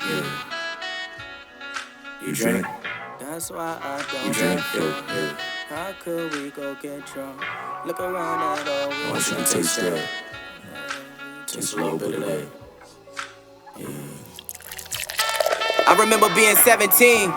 Yeah. You drink? That's why I don't You drink? Yeah. How could we go get drunk? Look around at all I we want you to taste that. Taste a little bit of that. I remember being 17,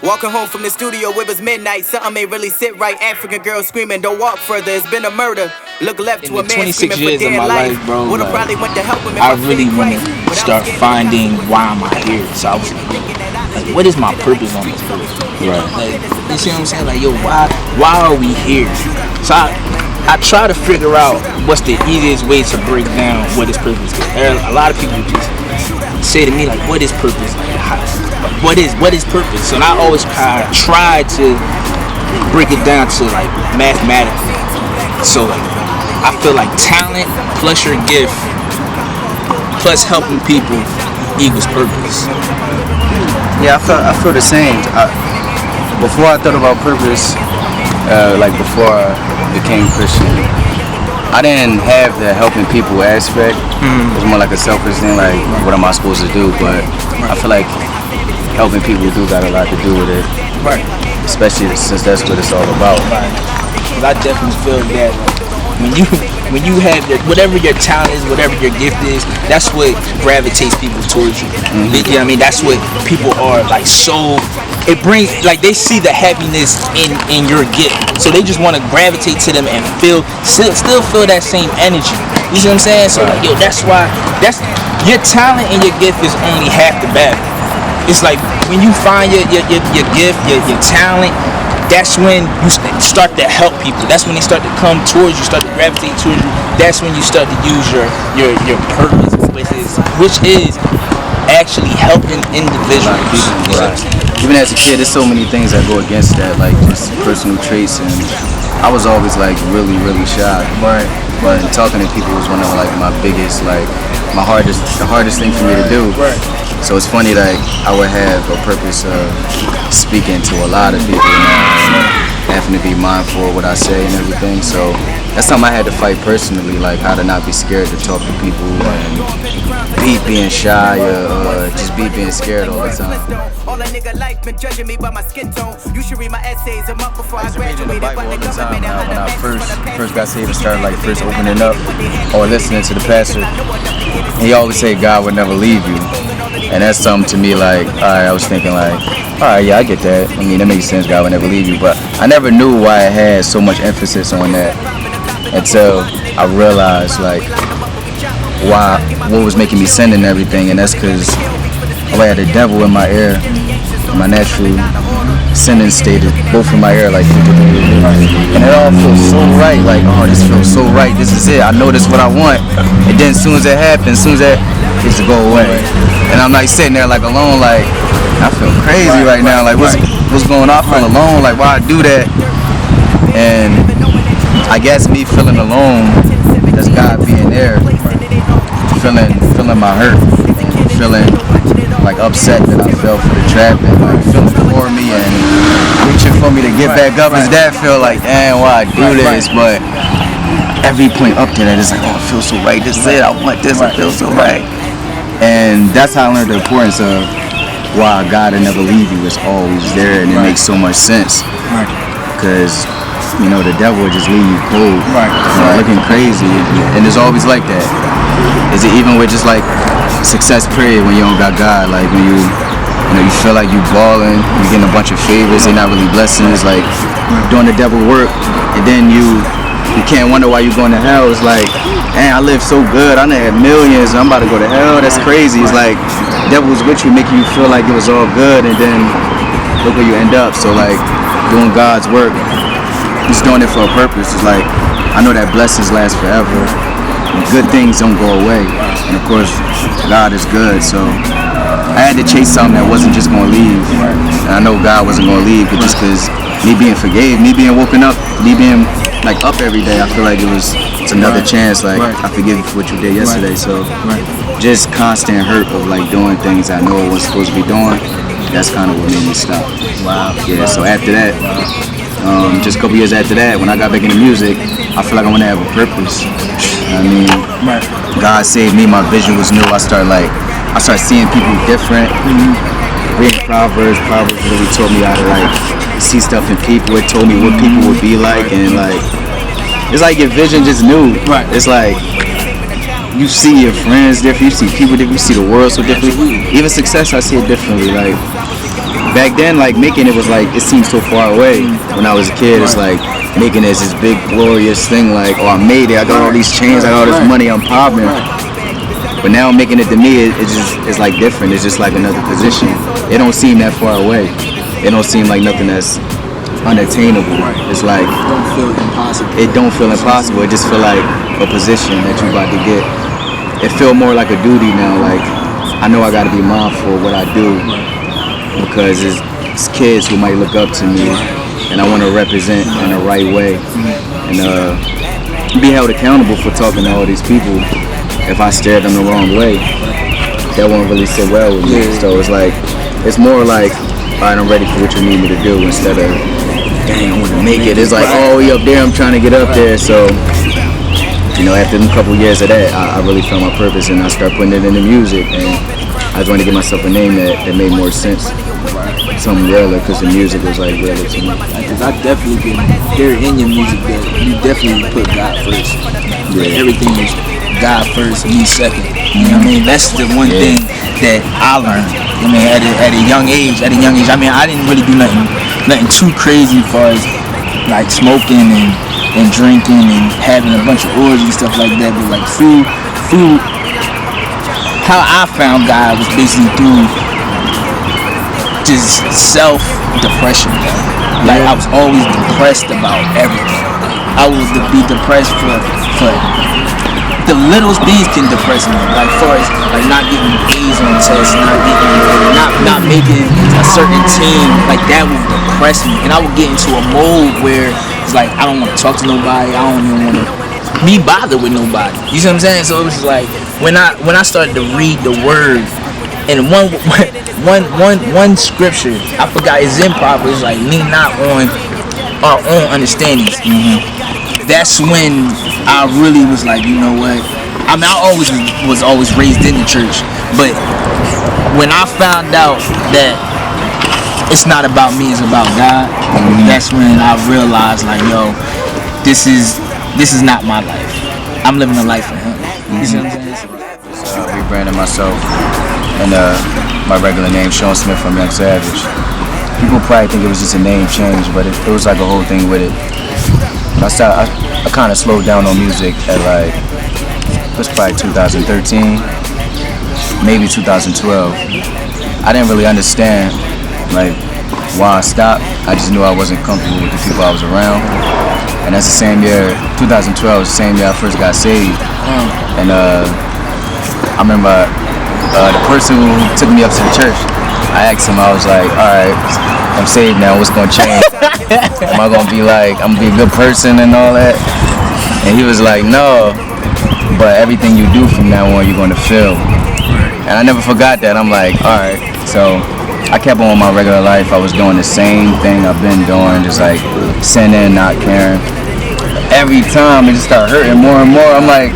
walking home from the studio, it was midnight. Something ain't really sit right. African girl screaming, don't walk further, it's been a murder. Look left to a In the man 26 screaming for years of dear my life. life, bro, Would've like, probably went to help him if I I really fit want Christ. to But I was start scared of the finding consequences. why am I here. So I was like, what is my purpose on this earth? Right. Like, you see what I'm saying? Like, yo, why are we here? So I try to figure out what's the easiest way to break down what is purpose. A lot of people just say to me like, what is purpose? Like, what is purpose? So I always try to break it down to like mathematically. So like, I feel like talent plus your gift plus helping people equals purpose. Yeah, I feel the same. Before I thought about purpose, like before I became Christian, I didn't have the helping people aspect. It was more like a selfish thing, like what am I supposed to do? But I feel like helping people do got a lot to do with it. Right. Especially since that's what it's all about. Because I definitely feel that when you have whatever your talent is, whatever your gift is, that's what gravitates people towards you. You know what I mean? That's what people are like. So it brings like they see the happiness in your gift, so they just want to gravitate to them and still feel that same energy. You see what I'm saying? So like, yo, that's your talent and your gift is only half the battle. It's like when you find your gift, your talent, that's when you start to help people. That's when they start to come towards you, start to gravitate towards you. That's when you start to use your purpose, which is actually helping individuals. Right. Even as a kid, there's so many things that go against that, like just personal traits, and I was always like really, really shy. But talking to people was one of like my biggest, like the hardest thing for me to do. Right. So it's funny, like I would have a purpose of speaking to a lot of people now, and having to be mindful of what I say and everything. So that's something I had to fight personally, like how to not be scared to talk to people and beat being shy or just being scared all the time. All a nigga life been judging me by my skin tone. You should read my essays a month before I I used to read in the graduated. Bible all the time. When I first got saved and started like first opening up or listening to the pastor, he always said God would never leave you. And that's something to me like, alright, I was thinking like, alright, yeah, I get that. I mean, that makes sense, God would never leave you. But I never knew why it had so much emphasis on that until I realized like what was making me sin and everything. And that's because I had the devil in my ear, my natural sinning state, both in my ear, like, and it all feels so right, like, oh, this feels so right, this is it, I know this is what I want, and then as soon as it happens, as soon as that gets to go away, and I'm like sitting there like alone, like, I feel crazy right now, like, what's going on, I feel alone, like, why I do that, and I guess me feeling alone, that's God being there, feeling my hurt, feeling like upset that I fell for the trap and like feeling for me and reaching for me to get back up. His dad feel like, damn, why I do this? But every point up to that is like, oh, it feels so right. This is it. I want this. It feels so right. And that's how I learned the importance of why God will never leave you. It's always there, and it makes so much sense. Because you know the devil will just leave you cold, looking crazy, and it's always like that. Is it even with just like success period when you don't got God, like when you feel like you balling, you getting a bunch of favors, they're not really blessings, like doing the devil work, and then you can't wonder why you're going to hell. It's like, man, I live so good, I done had millions, and I'm about to go to hell. That's crazy. It's like the devil's with you, making you feel like it was all good, and then look where you end up. So like doing God's work, just doing it for a purpose. It's like I know that blessings last forever. Good things don't go away, and of course God is good, so I had to chase something that wasn't just going to leave, and I know God wasn't going to leave, but just because me being forgave, me being woken up, me being like up every day, I feel like it's another chance, like I forgive you for what you did yesterday. So just constant hurt of like doing things I know I wasn't supposed to be doing, that's kind of what made me stop. Yeah, so after that, just a couple years after that, when I got back into music, I feel like I want to have a purpose. I mean, God saved me, my vision was new. I started like I started seeing people different. Reading Proverbs really taught me how to like see stuff in people. It told me what people would be like, and like it's like your vision just new. Right. It's like you see your friends different, you see people different, you see the world so differently. Even success, I see it differently. Like back then, like making it was like it seemed so far away. When I was a kid, it's like making it this big glorious thing. Like, oh, I made it. I got all these chains. I got all this money. I'm popping. But now making it to me, it's like different. It's just like another position. It don't seem that far away. It don't seem like nothing that's unattainable. It's like Don't feel impossible. it don't feel impossible. It just feel like a position that you about to get. It feel more like a duty now. Like I know I got to be mindful of what I do because it's kids who might look up to me, and I want to represent in the right way and be held accountable for talking to all these people. If I steered them the wrong way, that won't really sit well with me. So it's like, it's more like, all right, I'm ready for what you need me to do instead of, dang, I want to make it. It's like, oh, we up there, I'm trying to get up there. So, you know, after a couple years of that, I really found my purpose and I started putting it in the music. And I just wanted to give myself a name that made more sense. Something realer, because the music was like realer to me. Because I definitely can hear in your music that you definitely put God first. Yeah. Everything is God first, me second. You know what I mean? That's the one thing that I learned. I mean, at a young age. I mean, I didn't really do nothing too crazy as far as like smoking and drinking and having a bunch of orgies and stuff like that. But like food. How I found God was basically through just self-depression. Like I was always depressed about everything. I would be depressed for the littlest things can depress me. Like far as like not getting A's on tests, not making a certain team, like that would depress me. And I would get into a mode where it's like I don't want to talk to nobody. I don't even want to be bothered with nobody. You see what I'm saying? So it was like when I started to read the word. And one scripture, I forgot, it's in Proverbs, like lean not on our own understandings. That's when I really was like, you know what? I mean, I was always raised in the church, but when I found out that it's not about me, it's about God, that's when I realized, like, yo, this is not my life. I'm living a life for Him. You see what I'm saying? Rebranding myself and my regular name, Shawn from Young Savage. People probably think it was just a name change, but it was like a whole thing with it. I kind of slowed down on music at like, it was probably 2013, maybe 2012. I didn't really understand like why I stopped. I just knew I wasn't comfortable with the people I was around. And that's the same year, 2012, the same year I first got saved. And I remember the person who took me up to the church, I asked him, I was like, alright, I'm saved now, what's gonna change? Am I gonna be like, I'm gonna be a good person and all that? And he was like, no, but everything you do from now on, you're gonna feel. And I never forgot that. I'm like, alright. So I kept on with my regular life. I was doing the same thing I've been doing, just like sinning, not caring. Every time it just started hurting more and more. I'm like,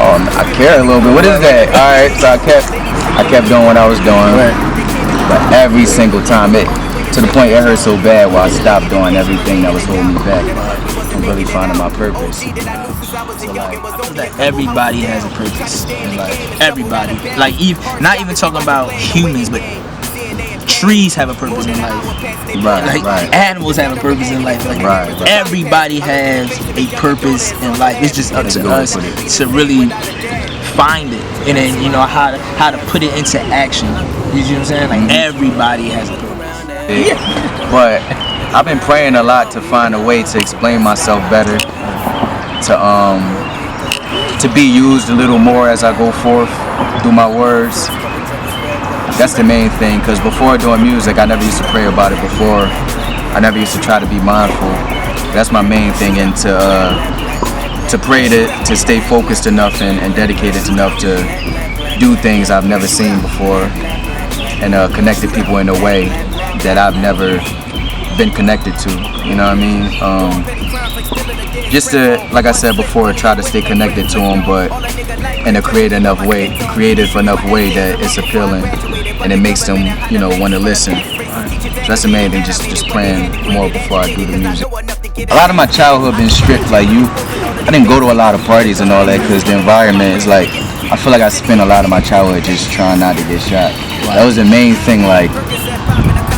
oh, I care a little bit. What is that? All right, so I kept doing what I was doing, but every single time to the point it hurt so bad where I stopped doing everything that was holding me back. I'm really finding my purpose. So like, I feel that everybody has a purpose in life. Everybody, like not even talking about humans, but trees have a purpose in life. Right. Animals have a purpose in life. Like everybody has a purpose in life. It's just up to us to really find it, and then you know how to put it into action. You see what I'm saying? Like everybody has a purpose. But I've been praying a lot to find a way to explain myself better, to be used a little more as I go forth through my words. That's the main thing, because before doing music, I never used to pray about it before. I never used to try to be mindful. That's my main thing, and to pray to stay focused enough and dedicated enough to do things I've never seen before, and connect to people in a way that I've never been connected to. You know what I mean? Just to, like I said before, try to stay connected to them, but in a creative enough way that it's appealing and it makes them, you know, want to listen. So that's the main thing, just praying more before I do the music. A lot of my childhood been strict, like I didn't go to a lot of parties and all that because the environment is like, I feel like I spent a lot of my childhood just trying not to get shot. That was the main thing, like,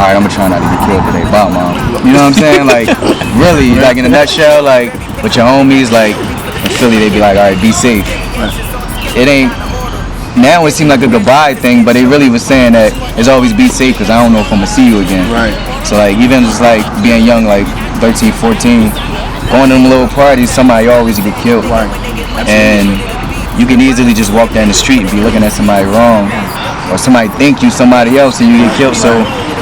all right, I'm gonna try not to get killed today. Bye, mom. You know what I'm saying? Like, really, like in a nutshell, like with your homies, like in Philly, they be like, all right, be safe. It ain't. Now it seemed like a goodbye thing, but they really was saying that it's always be safe because I don't know if I'm gonna see you again. Right. So like even just like being young, like 13, 14, going to them little parties, somebody always get killed. Right. And you can easily just walk down the street and be looking at somebody wrong, or somebody think you somebody else and you get killed. So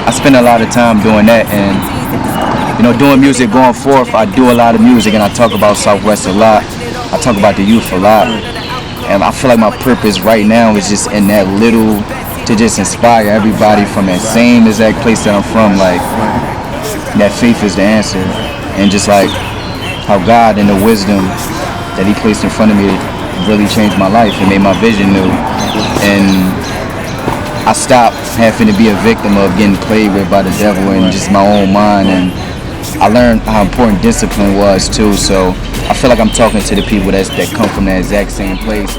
I spend a lot of time doing that, and you know, doing music going forth. I do a lot of music, and I talk about Southwest a lot. I talk about the youth a lot. And I feel like my purpose right now is just in that little, to just inspire everybody from that same exact place that I'm from, like, that faith is the answer. And just like how God and the wisdom that he placed in front of me really changed my life and made my vision new. And I stopped having to be a victim of getting played with by the devil and just my own mind. And I learned how important discipline was too. So I feel like I'm talking to the people that come from that exact same place.